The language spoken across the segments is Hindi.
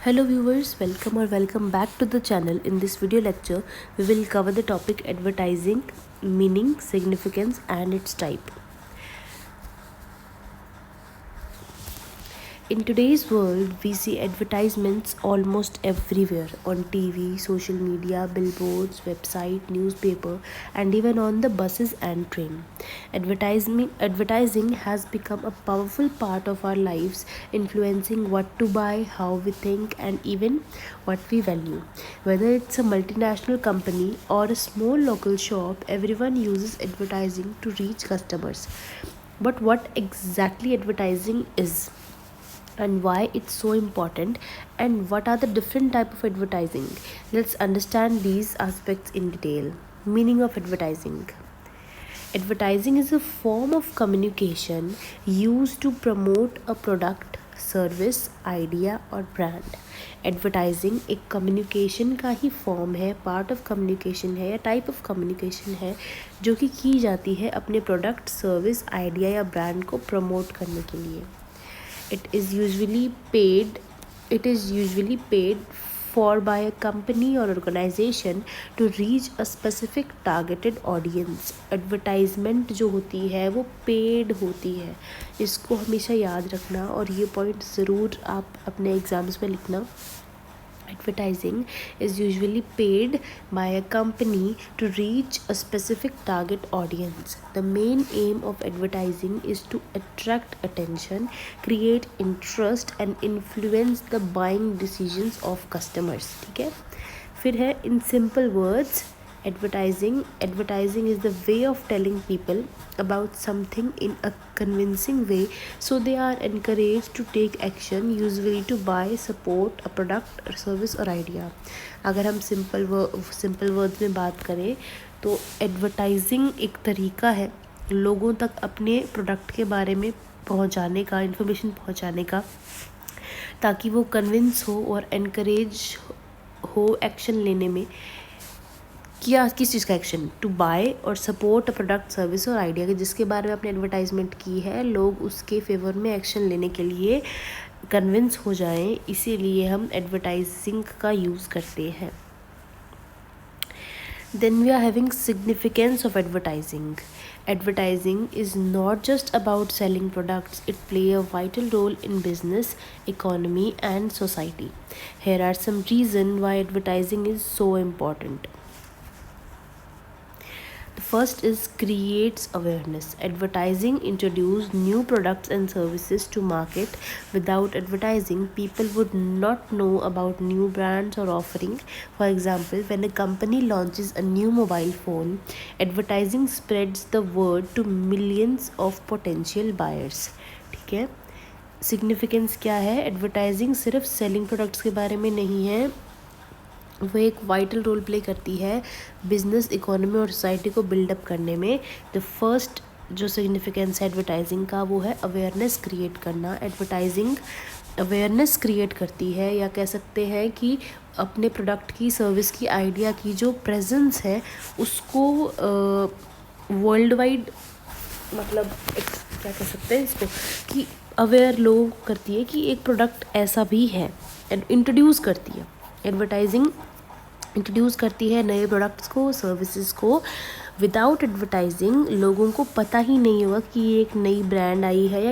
Hello viewers, welcome back to the channel. In this video lecture, we will cover the topic advertising, meaning, significance and its type. In today's world, we see advertisements almost everywhere on TV, social media, billboards, website, newspaper, and even on the buses and train. Advertising has become a powerful part of our lives, influencing what to buy, how we think, and even what we value. Whether it's a multinational company or a small local shop, everyone uses advertising to reach customers. But what exactly advertising is? And why it's so important, and what are the different type of advertising? Let's understand these aspects in detail. Meaning of advertising. Advertising is a form of communication used to promote a product, service, idea और ब्रांड. एडवर्टाइजिंग एक कम्युनिकेशन का ही फॉर्म है, पार्ट ऑफ कम्युनिकेशन है या टाइप ऑफ कम्युनिकेशन है जो कि की जाती है अपने प्रोडक्ट, सर्विस, आइडिया या ब्रांड को प्रमोट करने के लिए. It is usually paid for by a company or organization to reach a specific targeted audience. Advertisement जो होती है वो पेड होती है, इसको हमेशा याद रखना और ये पॉइंट ज़रूर आप अपने एग्जाम्स में लिखना. Advertising is usually paid by a company to reach a specific target audience. The main aim of advertising is to attract attention, create interest and influence the buying decisions of customers. ठीक है. फिर है in simple words, advertising is the way of telling people about something in a convincing way so they are encouraged to take action, usually to buy, support a product or service or idea. अगर हम सिंपल वर्ड्स में बात करें तो एडवर्टाइजिंग एक तरीका है लोगों तक अपने प्रोडक्ट के बारे में पहुंचाने का, इन्फॉर्मेशन पहुंचाने का, ताकि वो कन्विंस हो और एनकरेज हो एक्शन लेने में. किया किस चीज़ का एक्शन? टू बाय और सपोर्ट अ प्रोडक्ट, सर्विस और आइडिया के जिसके बारे में आपने एडवर्टाइजमेंट की है, लोग उसके फेवर में एक्शन लेने के लिए कन्विंस हो जाएं, इसीलिए हम एडवर्टाइजिंग का यूज़ करते हैं. Then we are having significance of advertising. Advertising is not just about selling products, it plays a vital role in business, economy and society. Here are some reasons why advertising is so important. The first is creates awareness. Advertising introduces new products and services to market. Without advertising, people would not know about new brands or offering. For example, when a company launches a new mobile phone, advertising spreads the word to millions of potential buyers. ठीक है. सिग्निफिकेंस क्या है? एडवर्टाइजिंग सिर्फ सेलिंग प्रोडक्ट्स के बारे में नहीं है, वो एक वाइटल रोल प्ले करती है बिजनेस, इकोनॉमी और सोसाइटी को बिल्डअप करने में. द फर्स्ट जो सिग्निफिकेंस है एडवर्टाइजिंग का वो है अवेयरनेस क्रिएट करना. एडवर्टाइजिंग अवेयरनेस क्रिएट करती है, या कह सकते हैं कि अपने प्रोडक्ट की, सर्विस की, आइडिया की जो प्रेजेंस है उसको वर्ल्ड वाइड, मतलब क्या कह सकते हैं इसको, कि अवेयर लोग करती है कि एक प्रोडक्ट ऐसा भी है, एंड इंट्रोड्यूस करती है. एडवर्टाइजिंग इंट्रोड्यूस करती है नए प्रोडक्ट्स को, सर्विसेज को. विदाउट एडवर्टाइजिंग लोगों को पता ही नहीं होगा कि ये एक नई ब्रांड आई है, या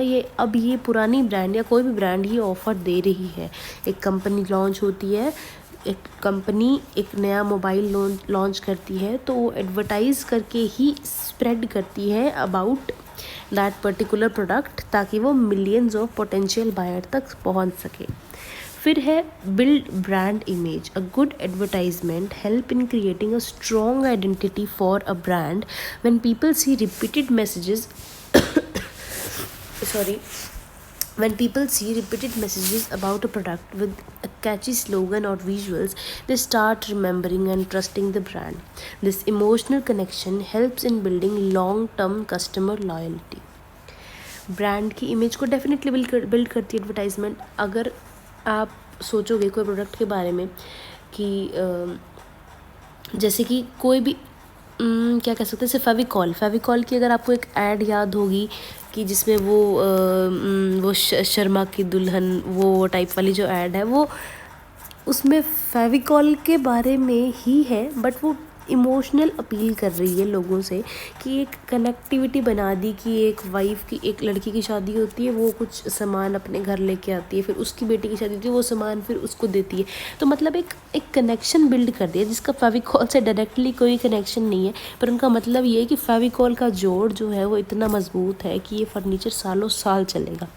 ये पुरानी ब्रांड या कोई भी ब्रांड ये ऑफ़र दे रही है. एक कंपनी लॉन्च होती है, एक कंपनी एक नया मोबाइल लॉन्च करती है तो वो एडवर्टाइज़ करके ही स्प्रेड करती है अबाउट दैट पर्टिकुलर प्रोडक्ट, ताकि वो मिलियंस ऑफ पोटेंशियल बायर तक पहुंच सके. फिर है build brand image. A good advertisement help in creating a strong identity for a brand. When people see repeated messages When people see repeated messages about a product with a catchy slogan or visuals, they start remembering and trusting the brand. This emotional connection helps in building long-term customer loyalty. Brand की इमेज को डेफिनेटली बिल्ड करती है एडवर्टाइजमेंट. अगर आप सोचोगे कोई प्रोडक्ट के बारे में कि जैसे कि कोई भी क्या कह सकते हैं, जैसे फेविकॉल की अगर आपको एक ऐड याद होगी कि जिसमें वो शर्मा की दुल्हन, वो टाइप वाली जो ऐड है, वो उसमें फेविकॉल के बारे में ही है, बट वो इमोशनल अपील कर रही है लोगों से कि एक कनेक्टिविटी बना दी कि एक वाइफ की, एक लड़की की शादी होती है, वो कुछ सामान अपने घर लेके आती है, फिर उसकी बेटी की शादी होती है, वो सामान फिर उसको देती है। तो मतलब एक कनेक्शन बिल्ड कर दिया जिसका फेविकॉल से डायरेक्टली कोई कनेक्शन नहीं है, पर उनका मतलब ये है कि फेविकॉल का जोड़ जो है वो इतना मजबूत है कि ये फर्नीचर सालों साल चलेगा।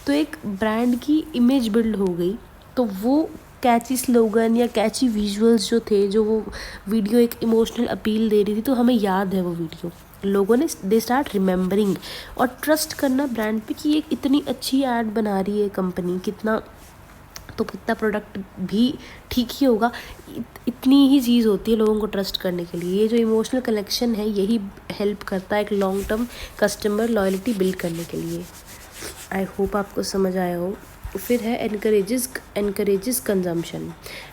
तो एक ब्रांड की इमेज बिल्ड हो गई। तो वो कैची स्लोगन या कैची विजुअल्स जो थे, जो वो वीडियो एक इमोशनल अपील दे रही थी, तो हमें याद है वो वीडियो, लोगों ने दे स्टार्ट रिमेंबरिंग और ट्रस्ट करना ब्रांड पे कि एक इतनी अच्छी ऐड बना रही है कंपनी, कितना प्रोडक्ट भी ठीक ही होगा। इतनी ही चीज़ होती है लोगों को ट्रस्ट करने के लिए। ये जो इमोशनल कनेक्शन है यही हेल्प करता है एक long term customer loyalty build करने के लिए। आई होप आपको समझ आया हो। फिर है encourages consumption.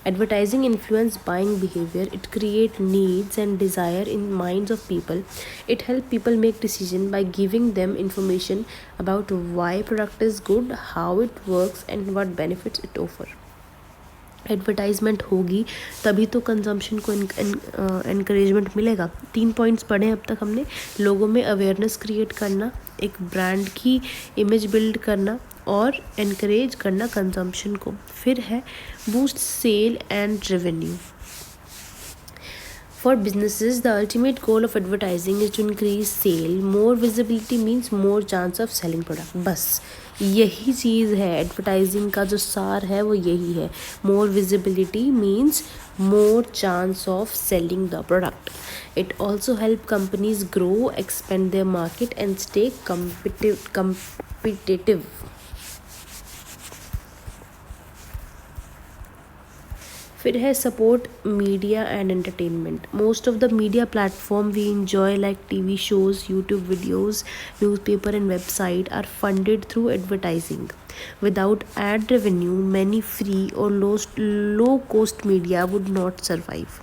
Advertising influence buying behavior. It create needs and desire in minds of people. It help people make decision by giving them information about why product is good, how it works and what benefits it offer. Advertisement होगी तभी तो कंजम्पशन को इनकरेजमेंट मिलेगा। 3 पॉइंट्स पढ़े अब तक हमने। लोगों में अवेयरनेस क्रिएट करना, एक ब्रांड की इमेज बिल्ड करना और इनकरेज करना कंजम्पशन को। फिर है boost sale and revenue. For businesses, the ultimate goal of advertising is to increase sale. More visibility means more chance of selling product. बस यही चीज़ है, एडवर्टाइजिंग का जो सार है वो यही है। More visibility means more chance of selling the product. It also help companies grow, expand their market and stay competitive. फिर है support media and entertainment. Most of the media platform we enjoy like TV shows, YouTube videos, newspaper and website are funded through advertising. Without ad revenue, many free or low cost media would not survive.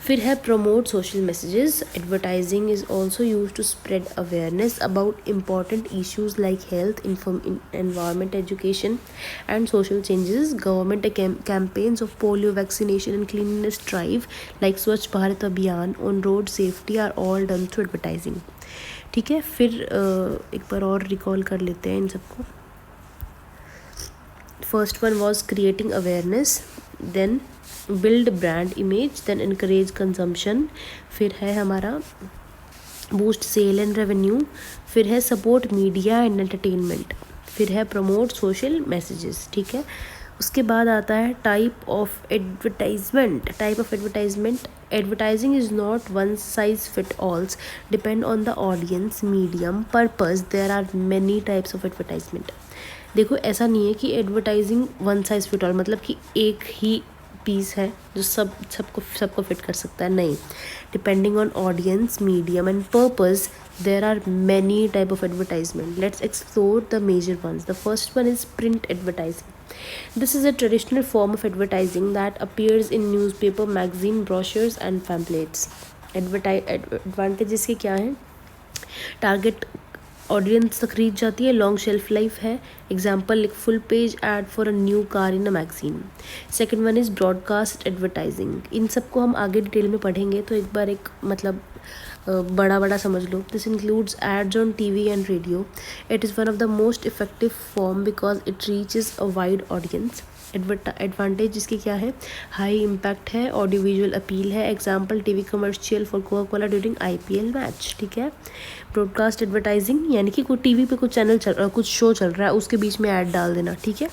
फिर है promote social messages. Advertising is also used to spread awareness about important issues like health, environment, education and social changes. Government campaigns of polio vaccination and cleanliness drive like Swachh Bharat Abhiyan on road safety are all done through advertising. ठीक है, फिर एक बार और रिकॉल कर लेते हैं इन सबको। First one was creating awareness, then build brand image, then encourage consumption, फिर है हमारा बूस्ट सेल एंड रेवेन्यू, फिर है सपोर्ट मीडिया एंड एंटरटेनमेंट, फिर है प्रमोट सोशल मैसेजेस। ठीक है, उसके बाद आता है type of advertisement. Advertising is not one size fit alls, depend on the audience, medium, purpose, there are many types of advertisement. देखो, ऐसा नहीं है कि advertising one size fit all मतलब कि एक ही पीस है जो सबको फिट कर सकता है, नहीं। Depending on audience, medium and purpose, there are many type of advertisement. Let's explore the major ones. The first one is print advertising. This is a traditional form of advertising that appears in newspaper, magazine, brochures and pamphlets. Advantages के क्या हैं? टारगेट ऑडियंस तक रीच जाती है, लॉन्ग शेल्फ लाइफ है। Example like full page ad for a new car in a magazine. Second one is broadcast advertising. इन सबको हम आगे डिटेल में पढ़ेंगे, तो एक बार एक मतलब बड़ा समझ लो। This includes ads on TV and radio. It is one of the most effective form because it reaches a wide audience. Advantage इसकी क्या है? हाई इम्पैक्ट है, ऑडियो विजुअल अपील है। Example TV commercial for Coca Cola during IPL match. ठीक है, ब्रॉडकास्ट एडवर्टाइजिंग यानी कि कोई टीवी पे कुछ चैनल कुछ शो चल रहा है, उसके बीच में ऐड डाल देना। ठीक है,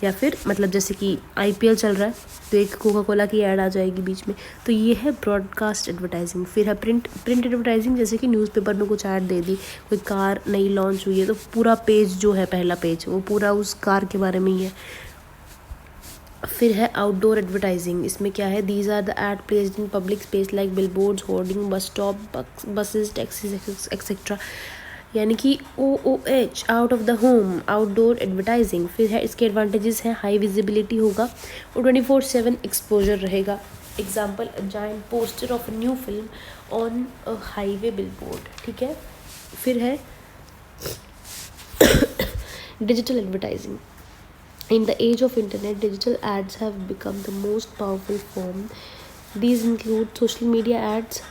या फिर मतलब जैसे कि IPL चल रहा है तो एक कोका कोला की ऐड आ जाएगी बीच में, तो ये है ब्रॉडकास्ट एडवर्टाइजिंग। फिर है प्रिंट एडवर्टाइजिंग, जैसे कि न्यूज़पेपर में कुछ ऐड दे दी, कोई कार नई लॉन्च हुई है तो पूरा पेज जो है, पहला पेज, वो पूरा उस कार के बारे में ही है। फिर है आउटडोर एडवर्टाइजिंग। इसमें क्या है? These are the ad placed in public space like billboards, hoarding, bus stop, buses, taxis etcetera, यानी कि OOH, out of the home, outdoor advertising. फिर है इसके एडवांटेजेस हैं, हाई विजिबिलिटी होगा और 24/7 एक्सपोजर रहेगा। Example, a giant poster of a new film on a highway billboard. ठीक है, फिर है digital advertising. In the age of internet, digital ads have become the most powerful form. These include social media ads,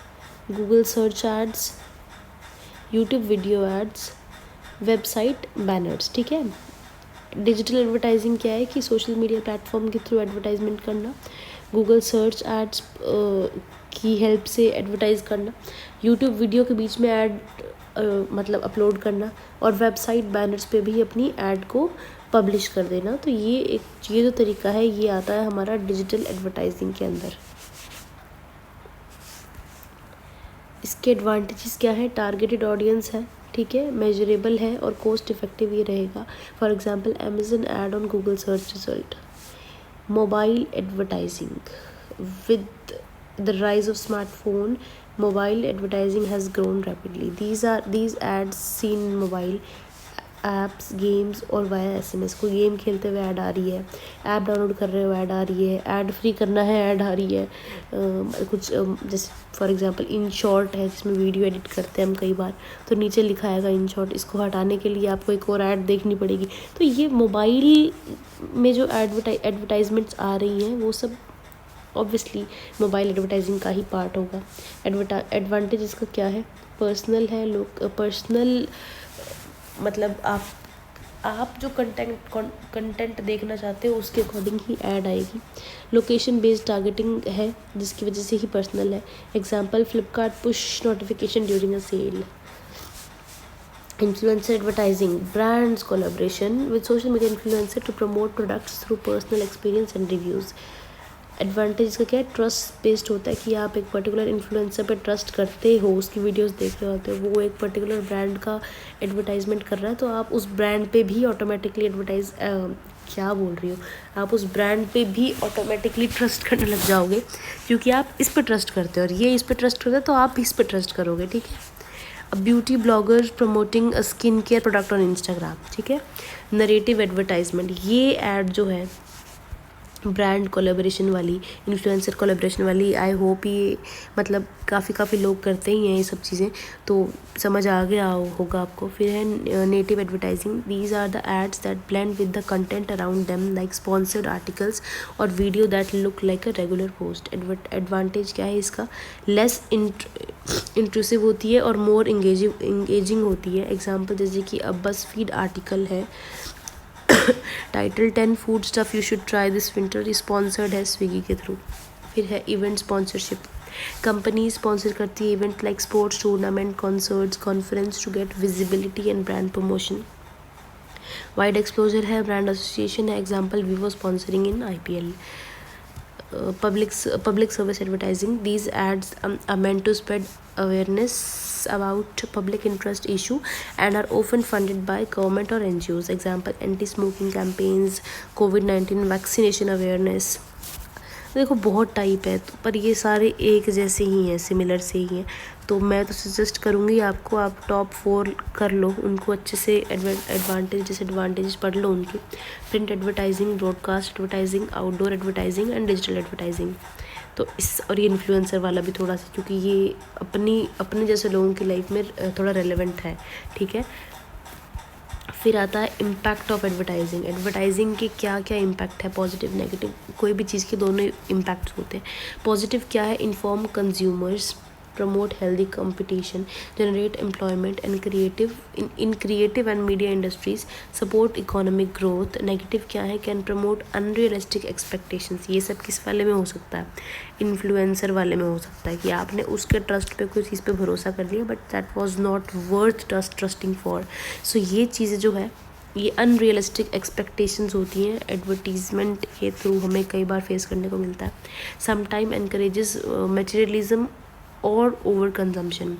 Google search ads, YouTube video ads, website banners. ठीक है, डिजिटल एडवर्टाइजिंग क्या है कि सोशल मीडिया प्लेटफॉर्म के थ्रू एडवर्टाइजमेंट करना, गूगल सर्च एड्स की हेल्प से एडवर्टाइज करना, यूट्यूब वीडियो के बीच में ऐड मतलब अपलोड करना, और वेबसाइट बैनर्स पे भी अपनी ऐड को पब्लिश कर देना। तो ये जो तरीका है ये आता है हमारा डिजिटल एडवर्टाइजिंग के अंदर। इसके एडवांटेजेस क्या है? टारगेटेड ऑडियंस है, ठीक है, मेजरेबल है और कॉस्ट इफेक्टिव ये रहेगा। For example Amazon add on Google search result. Mobile advertising with the rise of smartphone, mobile advertising has grown rapidly. These ads seen in mobile apps, games और via SMS। कोई गेम खेलते हुए ऐड आ रही है, ऐप डाउनलोड कर रहे हो ऐड आ रही है, ऐड फ्री करना है ऐड आ रही है, कुछ जैसे फॉर एग्जांपल इन शॉर्ट है जिसमें वीडियो एडिट करते हैं हम कई बार, तो नीचे लिखा आएगा इन शॉर्ट, इसको हटाने के लिए आपको एक और ऐड देखनी पड़ेगी। तो ये मोबाइल में जो एडवर्टाइजमेंट्स आ रही हैं वो सब ऑब्वियसली मोबाइल एडवर्टाइजिंग का ही पार्ट होगा। एडवांटेज इसका क्या है? पर्सनल है, पर्सनल मतलब आप जो कंटेंट देखना चाहते हो उसके अकॉर्डिंग ही ऐड आएगी। लोकेशन बेस्ड टारगेटिंग है जिसकी वजह से ही पर्सनल है। Example Flipkart push notification during a sale. Influencer advertising, brands collaboration with social media influencer to promote products through personal experience and reviews. Advantage का क्या है? ट्रस्ट बेस्ड होता है कि आप एक पर्टिकुलर इन्फ्लुएंसर पे ट्रस्ट करते हो, उसकी वीडियोस देख रहे होते हो, वो एक पर्टिकुलर ब्रांड का एडवर्टाइजमेंट कर रहा है तो आप उस ब्रांड पे भी ऑटोमेटिकली आप उस ब्रांड पे भी ऑटोमेटिकली ट्रस्ट करने लग जाओगे क्योंकि आप इस पर ट्रस्ट करते हो और ये इस पर ट्रस्ट करते हो तो आप भी इस पर ट्रस्ट करोगे। ठीक है, अब beauty blogger promoting a skin care product on Instagram. ठीक है, नरेटिव एडवर्टाइजमेंट, ये ऐड जो है ब्रांड कोलैबोरेशन वाली, इन्फ्लुएंसर कोलैबोरेशन वाली, आई होप ये मतलब काफ़ी लोग करते ही हैं ये सब चीज़ें, तो समझ आ गया होगा आपको। फिर है native advertising, these are the ads that blend with the content around them like sponsored articles और video that look like a regular post. Advantage क्या है इसका? लेस इंट्रूसिव होती है और मोर इंगेजिंग होती है। एग्जाम्पल जैसे कि अब बज़फीड आर्टिकल है title 10 food stuff you should try this winter, sponsored है स्विगी के थ्रू। फिर है इवेंट स्पॉन्सरशिप, कंपनी स्पॉन्सर करती है event like sports tournament, concerts, conference to get visibility and brand promotion. Wide exposure है, ब्रांड एसोसिएशन है, example Vivo sponsoring in IPL। public service advertising, these ads are meant to spread awareness about public interest issue and are often funded by government or NGOs. Example anti-smoking campaigns, COVID-19 vaccination awareness। देखो बहुत टाइप है पर ये सारे एक जैसे ही हैं, सिमिलर से ही हैं, तो मैं तो सजेस्ट करूँगी आपको आप टॉप 4 कर लो, उनको अच्छे से डिसएडवांटेजेस पढ़ लो उनके। Print advertising, broadcast advertising, outdoor advertising and digital advertising. तो और ये इन्फ्लुएंसर वाला भी थोड़ा सा, क्योंकि ये अपने जैसे लोगों की लाइफ में थोड़ा रेलेवेंट है। ठीक है, फिर आता है इम्पैक्ट ऑफ एडवर्टाइजिंग। एडवर्टाइजिंग के क्या क्या इम्पैक्ट है, पॉजिटिव नेगेटिव, कोई भी चीज़ के दोनों इम्पैक्ट्स होते हैं। पॉजिटिव क्या है? Inform consumers, promote healthy competition, generate employment and creative and media industries, support economic growth। Negative क्या है? can promote unrealistic expectations। ये सब किस वाले में हो सकता है? इन्फ्लुएंसर वाले में हो सकता है कि आपने उसके ट्रस्ट पे कोई चीज़ पे भरोसा कर लिया but that was not worth trusting for. So ये चीज़ें जो है ये अनरियलिस्टिक एक्सपेक्टेशंस होती हैं, एडवर्टीजमेंट के थ्रू हमें कई बार फेस करने को मिलता है। Sometime encourages materialism or overconsumption.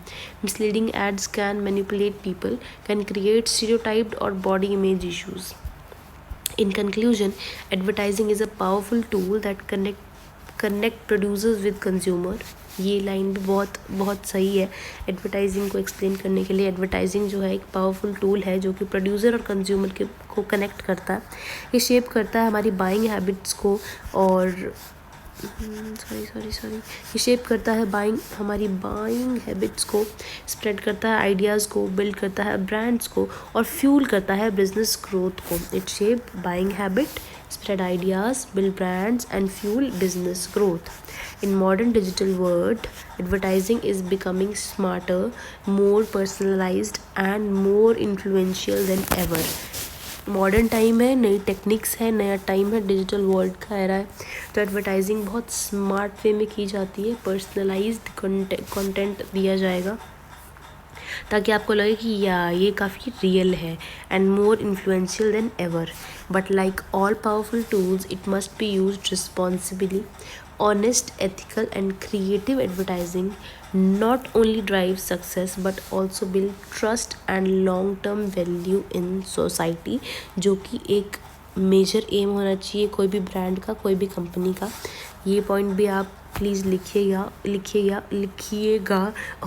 Misleading ads can manipulate people, can create stereotyped or body image issues. In conclusion, advertising is a powerful tool that connect producers with consumer। ये लाइन भी बहुत सही है एडवर्टाइजिंग को एक्सप्लेन करने के लिए। एडवर्टाइजिंग जो है एक पावरफुल टूल है जो कि प्रोड्यूसर और कंज्यूमर को कनेक्ट करता है। ये शेप करता है हमारी बाइंग हैबिट्स को और सॉरी ये शेप करता है हमारी बाइंग हैबिट्स को, स्प्रेड करता है आइडियाज़ को, बिल्ड करता है ब्रांड्स को और फ्यूल करता है बिजनेस ग्रोथ को. It shape buying habit, spread ideas, build brands, and fuel business growth. In modern digital world, advertising is becoming smarter, more personalized, and more influential than ever. Modern time है, नई टेक्निक्स है, नया टाइम है, डिजिटल वर्ल्ड का एरा है. तो एडवर्टाइजिंग बहुत स्मार्ट वे में की जाती है, पर्सनलाइज्ड कंटेंट दिया जाएगा ताकि आपको लगे कि ये काफ़ी रियल है and more influential then ever. But like all powerful tools it must be used responsibly. Honest, ethical, and creative advertising not only drives success but also build trust and long-term value in society, जो कि एक मेजर एम होना चाहिए कोई भी ब्रांड का, कोई भी कंपनी का. ये पॉइंट भी आप प्लीज़ लिखिएगा.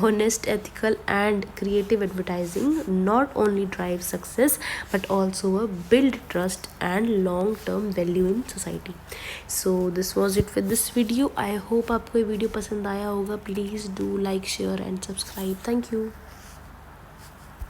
Honest, ethical, and creative advertising not only drive success but also build trust and long-term value in society. So this was it with this video. I hope आपको ये वीडियो पसंद आया होगा. Please do like, share and subscribe. Thank you.